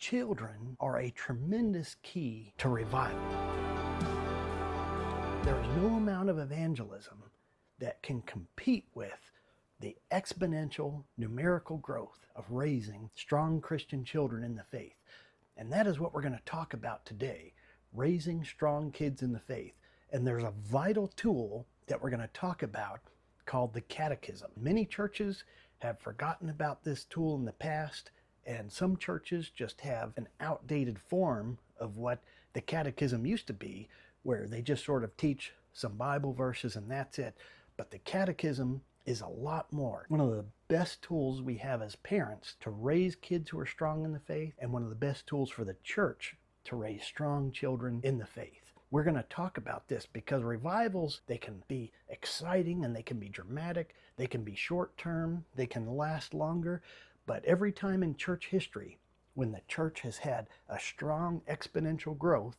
Children are a tremendous key to revival. There is no amount of evangelism that can compete with the exponential numerical growth of raising strong Christian children in the faith. And that is what we're going to talk about today, raising strong kids in the faith. And there's a vital tool that we're going to talk about called the catechism. Many churches have forgotten about this tool in the past, and some churches just have an outdated form of what the catechism used to be, where they just sort of teach some Bible verses and that's it. But the catechism is a lot more. One of the best tools we have as parents to raise kids who are strong in the faith, and one of the best tools for the church to raise strong children in the faith. We're going to talk about this because revivals, they can be exciting and they can be dramatic, they can be short term, they can last longer. But every time in church history, when the church has had a strong exponential growth,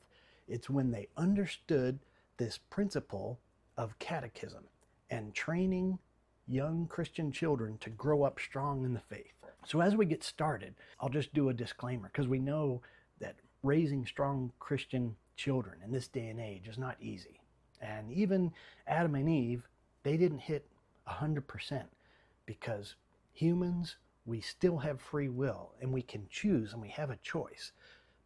it's when they understood this principle of catechism and training young Christian children to grow up strong in the faith. So as we get started, I'll just do a disclaimer, because we know that raising strong Christian children in this day and age is not easy. And even Adam and Eve, they didn't hit 100%, because humans, we still have free will and we can choose and we have a choice.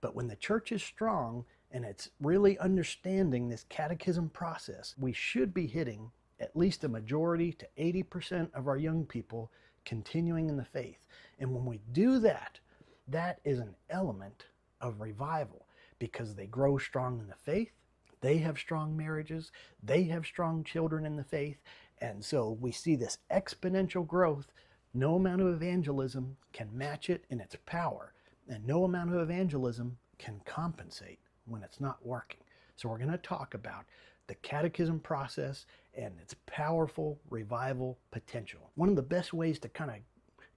But when the church is strong and it's really understanding this catechism process, we should be hitting at least a majority to 80% of our young people continuing in the faith. And when we do that, that is an element of revival, because they grow strong in the faith, they have strong marriages, they have strong children in the faith, and so we see this exponential growth. No amount of evangelism can match it in its power, and no amount of evangelism can compensate when it's not working. So we're going to talk about the catechism process and its powerful revival potential. One of the best ways to kind of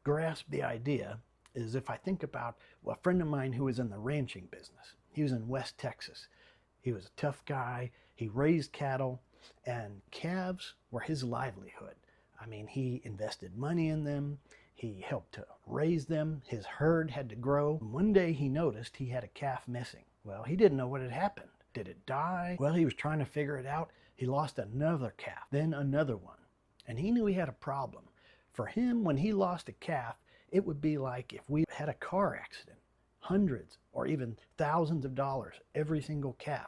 grasp the idea is if I think about a friend of mine who was in the ranching business. He was in West Texas. He was a tough guy. He raised cattle, and calves were his livelihood. I mean, he invested money in them. He helped to raise them. His herd had to grow. And one day he noticed he had a calf missing. Well, he didn't know what had happened. Did it die? Well, he was trying to figure it out. He lost another calf, then another one. And he knew he had a problem. For him, when he lost a calf, it would be like if we had a car accident. Hundreds or even thousands of dollars every single calf.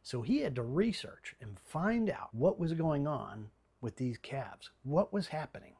So he had to research and find out what was going on with these calves, what was happening.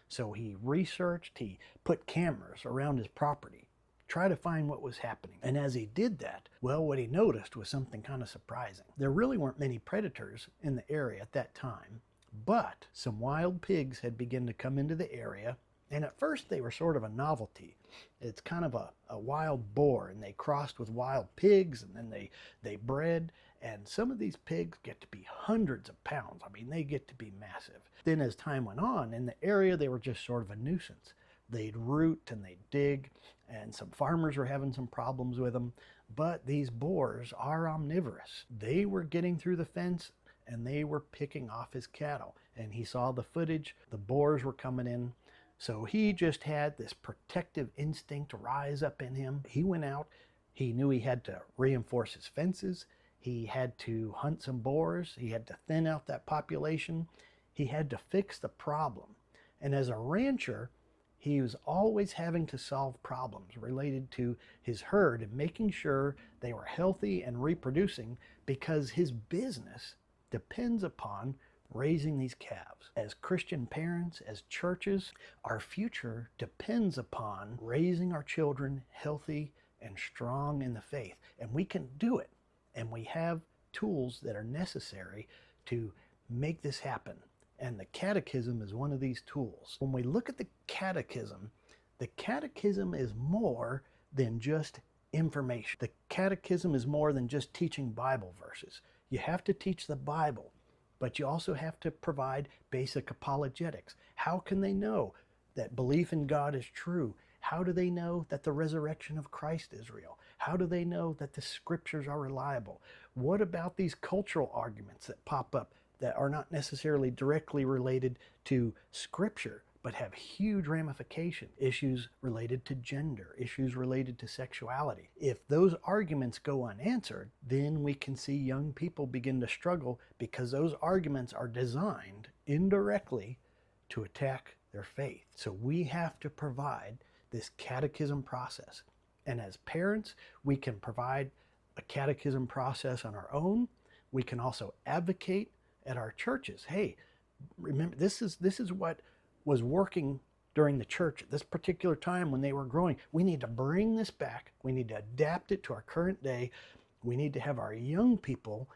So he researched, he put cameras around his property, try to find what was happening. And as he did that, well, what he noticed was something kind of surprising. There really weren't many predators in the area at that time, but some wild pigs had begun to come into the area. And at first they were sort of a novelty. It's kind of a wild boar, and they crossed with wild pigs, and then they bred. And some of these pigs get to be hundreds of pounds. I mean, they get to be massive. Then as time went on, in the area, they were just sort of a nuisance. They'd root and they'd dig, and some farmers were having some problems with them. But these boars are omnivorous. They were getting through the fence, and they were picking off his cattle. And he saw the footage. The boars were coming in. So he just had this protective instinct rise up in him. He went out. He knew he had to reinforce his fences. He had to hunt some boars. He had to thin out that population. He had to fix the problem. And as a rancher, he was always having to solve problems related to his herd and making sure they were healthy and reproducing, because his business depends upon raising these calves. As Christian parents, as churches, our future depends upon raising our children healthy and strong in the faith. And we can do it. And we have tools that are necessary to make this happen. And the catechism is one of these tools. When we look at the catechism is more than just information. The catechism is more than just teaching Bible verses. You have to teach the Bible, but you also have to provide basic apologetics. How can they know that belief in God is true? How do they know that the resurrection of Christ is real? How do they know that the scriptures are reliable? What about these cultural arguments that pop up that are not necessarily directly related to scripture, but have huge ramifications. Issues related to gender, issues related to sexuality. If those arguments go unanswered, then we can see young people begin to struggle because those arguments are designed indirectly to attack their faith. So we have to provide this catechism process. And as parents, we can provide a catechism process on our own. We can also advocate at our churches. Hey, remember, this is what was working during the church at this particular time when they were growing. We need to bring this back. We need to adapt it to our current day. We need to have our young people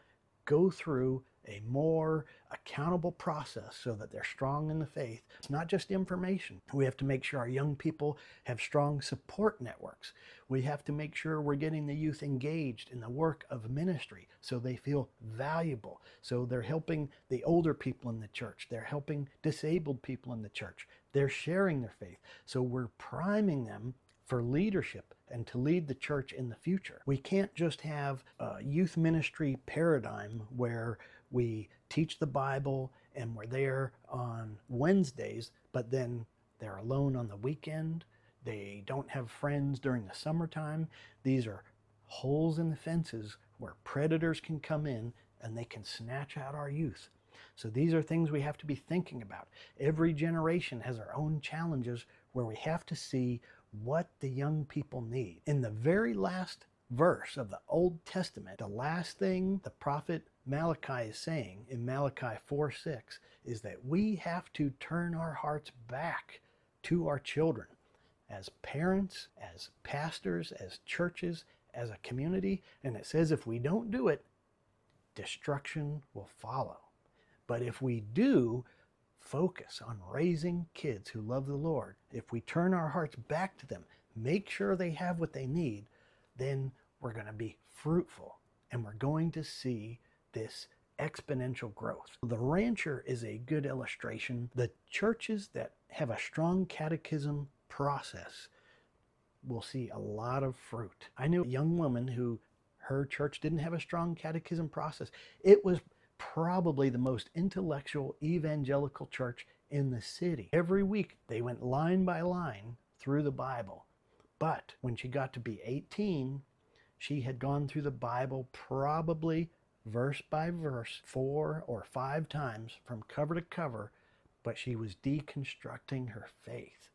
go through a more accountable process so that they're strong in the faith. It's not just information. We have to make sure our young people have strong support networks. We have to make sure we're getting the youth engaged in the work of ministry so they feel valuable. So they're helping the older people in the church. They're helping disabled people in the church. They're sharing their faith. So we're priming them for leadership and to lead the church in the future. We can't just have a youth ministry paradigm where we teach the Bible and we're there on Wednesdays, but then they're alone on the weekend. They don't have friends during the summertime. These are holes in the fences where predators can come in and they can snatch out our youth. So these are things we have to be thinking about. Every generation has their own challenges where we have to see what the young people need. In the very last verse of the Old Testament, the last thing the prophet Malachi is saying in Malachi 4:6 is that we have to turn our hearts back to our children as parents, as pastors, as churches, as a community. And it says if we don't do it, destruction will follow. But if we do focus on raising kids who love the Lord, if we turn our hearts back to them, make sure they have what they need, then we're going to be fruitful and we're going to see this exponential growth. The rancher is a good illustration. The churches that have a strong catechism process will see a lot of fruit. I knew a young woman who her church didn't have a strong catechism process. It was probably the most intellectual evangelical church in the city. Every week they went line by line through the Bible. But when she got to be 18, she had gone through the Bible probably verse by verse 4 or 5 times from cover to cover, but she was deconstructing her faith.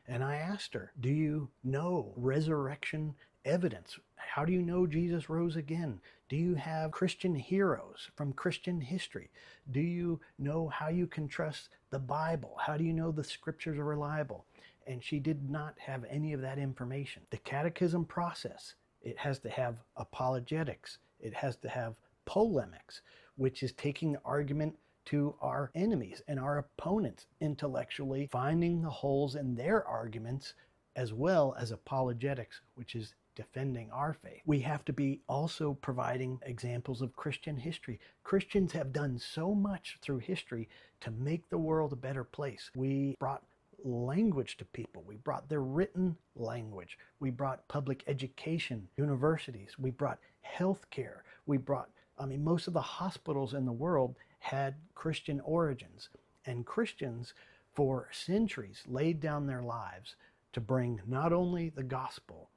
And I asked her, do you know resurrection evidence? How do you know Jesus rose again? Do you have Christian heroes from Christian history? Do you know how you can trust the Bible? How do you know the scriptures are reliable? And she did not have any of that information. The catechism process, it has to have apologetics. It has to have polemics, which is taking the argument to our enemies and our opponents intellectually, finding the holes in their arguments, as well as apologetics, which is defending our faith. We have to be also providing examples of Christian history. Christians have done so much through history to make the world a better place. We brought language to people. We brought their written language. We brought public education, universities. We brought healthcare. We brought, most of the hospitals in the world had Christian origins. And Christians for centuries laid down their lives to bring not only the gospel,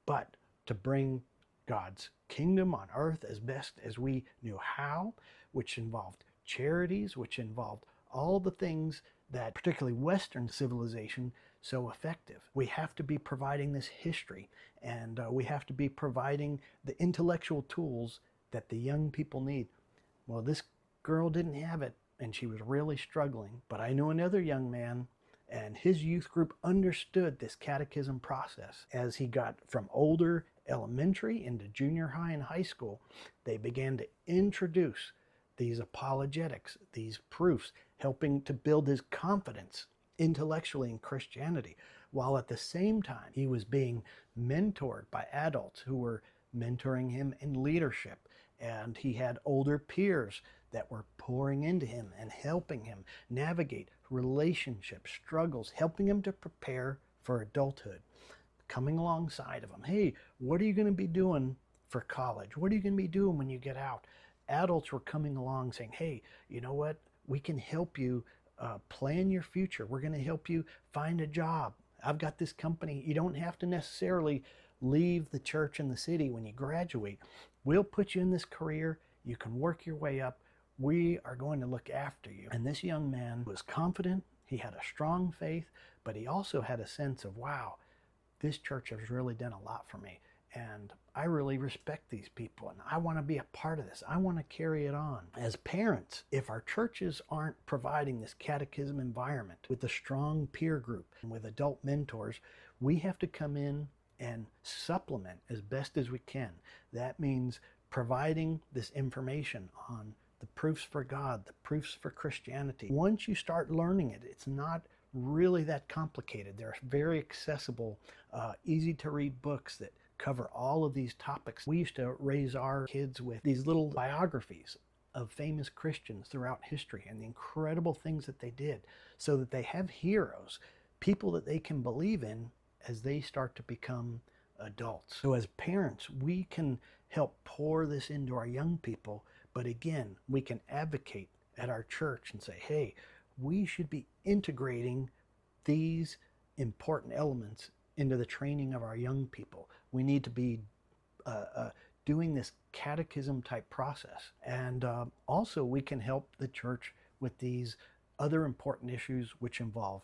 but to bring God's kingdom on earth as best as we knew how, which involved charities, which involved all the things that particularly Western civilization so effective. We have to be providing this history, and we have to be providing the intellectual tools that the young people need. Well, this girl didn't have it, and she was really struggling. But I know another young man, and his youth group understood this catechism process. As he got from older elementary into junior high and high school, they began to introduce these apologetics, these proofs, helping to build his confidence intellectually in Christianity, while at the same time he was being mentored by adults who were mentoring him in leadership. And he had older peers that were pouring into him and helping him navigate relationship struggles, helping him to prepare for adulthood, coming alongside of him. Hey, what are you going to be doing for college? What are you going to be doing when you get out? Adults were coming along saying, hey, you know what? We can help you plan your future. We're going to help you find a job. I've got this company. You don't have to necessarily leave the church and the city when you graduate. We'll put you in this career. You can work your way up. We are going to look after you. And this young man was confident. He had a strong faith, but he also had a sense of, wow, this church has really done a lot for me. And I really respect these people, and I want to be a part of this. I want to carry it on. As parents, if our churches aren't providing this catechism environment with a strong peer group and with adult mentors, we have to come in and supplement as best as we can. That means providing this information on the proofs for God, the proofs for Christianity. Once you start learning it, it's not really that complicated. They're very accessible, easy to read books that cover all of these topics. We used to raise our kids with these little biographies of famous Christians throughout history and the incredible things that they did, so that they have heroes, people that they can believe in as they start to become adults. So as parents, we can help pour this into our young people, but again, we can advocate at our church and say, hey, we should be integrating these important elements into the training of our young people. We need to be doing this catechism type process. And also we can help the church with these other important issues which involve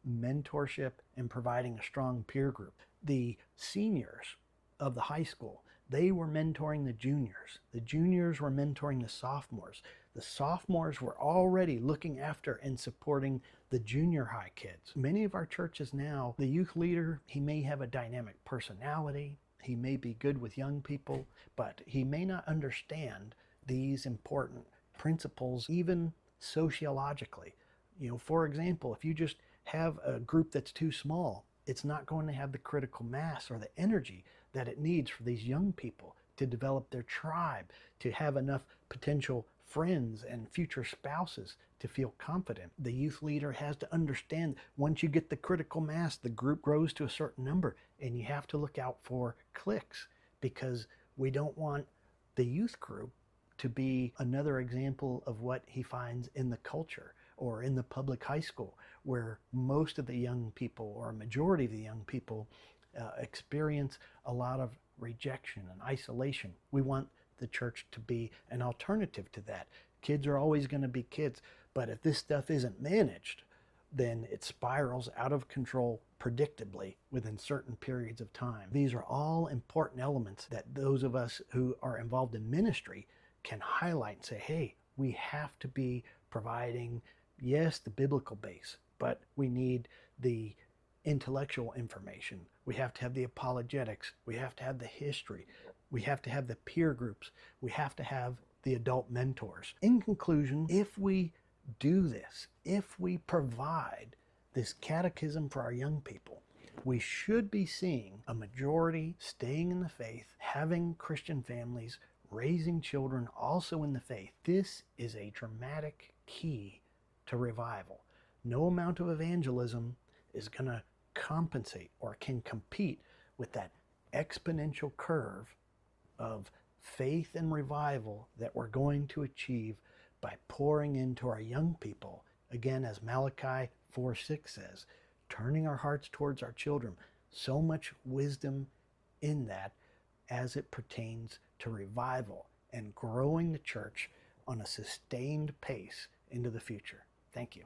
mentorship and providing a strong peer group. The seniors of the high school, they were mentoring the juniors. The juniors were mentoring the sophomores. The sophomores were already looking after and supporting the junior high kids. Many of our churches now, the youth leader, he may have a dynamic personality. He may be good with young people, but he may not understand these important principles, even sociologically. You know, for example, if you just have a group that's too small, it's not going to have the critical mass or the energy that it needs for these young people to develop their tribe, to have enough potential friends and future spouses to feel confident. The youth leader has to understand once you get the critical mass, the group grows to a certain number, and you have to look out for cliques, because we don't want the youth group to be another example of what he finds in the culture or in the public high school, where most of the young people, or a majority of the young people, experience a lot of rejection and isolation. We want the church to be an alternative to that. Kids are always going to be kids, but if this stuff isn't managed, then it spirals out of control predictably within certain periods of time. These are all important elements that those of us who are involved in ministry can highlight and say, hey, we have to be providing, yes, the biblical base, but we need the intellectual information. We have to have the apologetics. We have to have the history. We have to have the peer groups. We have to have the adult mentors. In conclusion, if we do this, if we provide this catechism for our young people, we should be seeing a majority staying in the faith, having Christian families, raising children also in the faith. This is a dramatic key to revival. No amount of evangelism is going to compensate or can compete with that exponential curve of faith and revival that we're going to achieve by pouring into our young people. Again, as Malachi 4:6 says, turning our hearts towards our children. So much wisdom in that as it pertains to revival and growing the church on a sustained pace into the future. Thank you.